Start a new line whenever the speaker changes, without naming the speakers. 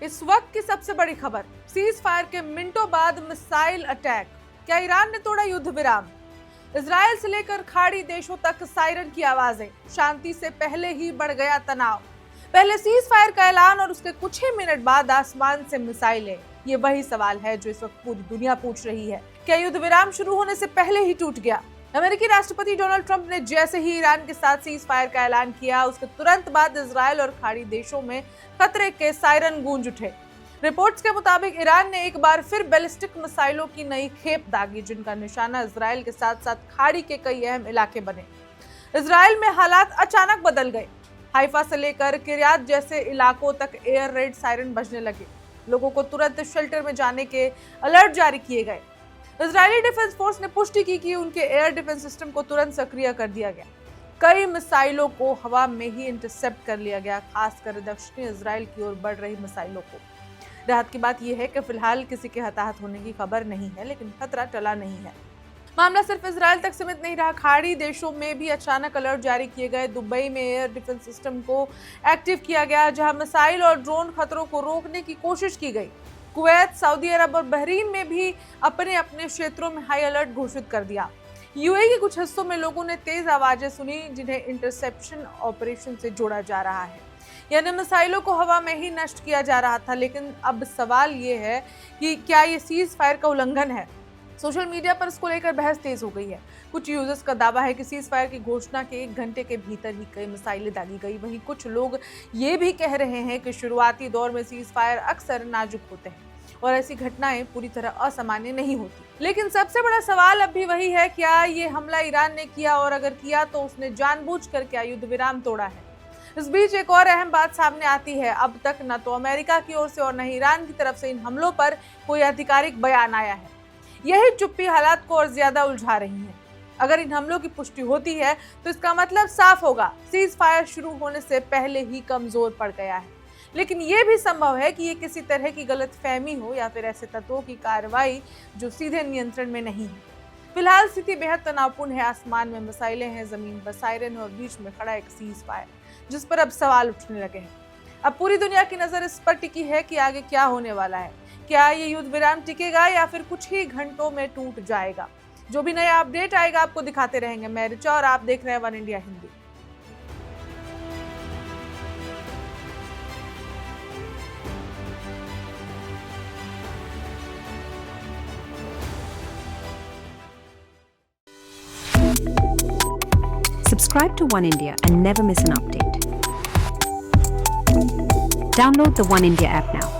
इस वक्त की सबसे बड़ी खबर, सीज फायर के मिनटों बाद मिसाइल अटैक। क्या ईरान ने तोड़ा युद्ध विराम? इजराइल से लेकर खाड़ी देशों तक सायरन की आवाजें। शांति से पहले ही बढ़ गया तनाव। पहले सीज फायर का ऐलान और उसके कुछ ही मिनट बाद आसमान से मिसाइलें। ये वही सवाल है जो इस वक्त पूरी दुनिया पूछ रही है। क्या युद्ध विराम शुरू होने से पहले ही टूट गया? अमेरिकी राष्ट्रपति डोनाल्ड ट्रंप ने जैसे ही ईरान के साथ सीज फायर का ऐलान किया, उसके तुरंत बाद इजराइल और खाड़ी देशों में खतरे के सायरन गूंज उठे। रिपोर्ट्स के मुताबिक ईरान ने एक बार फिर बैलिस्टिक मिसाइलों की नई खेप दागी, जिनका निशाना इजराइल के साथ साथ खाड़ी के कई अहम इलाके बने। इजराइल में हालात अचानक बदल गए। हाइफा से लेकर किर्यात जैसे इलाकों तक एयर रेड सायरन बजने लगे। लोगों को तुरंत शेल्टर में जाने के अलर्ट जारी किए गए। इजरायली डिफेंस फोर्स ने पुष्टि की कि उनके एयर डिफेंस सिस्टम को तुरंत सक्रिय कर दिया गया। कई मिसाइलों को हवा में ही इंटरसेप्ट कर लिया गया, खासकर दक्षिणी इजराइल की ओर बढ़ रही मिसाइलों को। राहत की बात यह है कि फिलहाल किसी के हताहत होने की खबर नहीं है, लेकिन खतरा टला नहीं है। मामला सिर्फ इजराइल तक सीमित नहीं रहा। खाड़ी देशों में भी अचानक अलर्ट जारी किए गए। दुबई में एयर डिफेंस सिस्टम को एक्टिव किया गया, जहां मिसाइल और ड्रोन खतरों को रोकने की कोशिश की गई। कुवैत, सऊदी अरब और बहरीन में भी अपने अपने क्षेत्रों में हाई अलर्ट घोषित कर दिया। यूएई के कुछ हिस्सों में लोगों ने तेज आवाजें सुनी, जिन्हें इंटरसेप्शन ऑपरेशन से जोड़ा जा रहा है, यानी मिसाइलों को हवा में ही नष्ट किया जा रहा था। लेकिन अब सवाल ये है कि क्या ये सीज फायर का उल्लंघन है? सोशल मीडिया पर इसको लेकर बहस तेज हो गई है। कुछ यूजर्स का दावा है कि सीज फायर की घोषणा के 1 घंटे के भीतर ही कई मिसाइलें दागी गई। वहीं कुछ लोग ये भी कह रहे हैं कि शुरुआती दौर में सीज फायर अक्सर नाजुक होते हैं और ऐसी घटनाएं पूरी तरह असामान्य नहीं होती। लेकिन सबसे बड़ा सवाल अब भी वही है, क्या ये हमला ईरान ने किया, और अगर किया तो उसने जानबूझकर क्या युद्ध विराम तोड़ा है? इस बीच एक और अहम बात सामने आती है। अब तक न तो अमेरिका की ओर से और न ही ईरान की तरफ से इन हमलों पर कोई आधिकारिक बयान आया है। यही चुप्पी हालात को और ज्यादा उलझा रही है। अगर इन हमलों की पुष्टि होती है तो इसका मतलब साफ होगा, सीज फायर शुरू होने से पहले ही कमजोर पड़ गया है। लेकिन ये भी संभव है कि ये किसी तरह की गलतफहमी हो या फिर ऐसे तत्वों की कार्रवाई जो सीधे नियंत्रण में नहीं है। फिलहाल स्थिति बेहद तनावपूर्ण है। आसमान में मिसाइलें हैं, जमीन पर सायरन है और बीच में खड़ा एक सीज फायर, जिस पर अब सवाल उठने लगे हैं। अब पूरी दुनिया की नजर इस पर टिकी है कि आगे क्या होने वाला है। क्या ये युद्ध विराम टिकेगा या फिर कुछ ही घंटों में टूट जाएगा? जो भी नया अपडेट आएगा आपको दिखाते रहेंगे। मैं ऋचा और आप देख रहे हैं one India Hindi.
Subscribe to One India and never miss an update. Download the One India app now.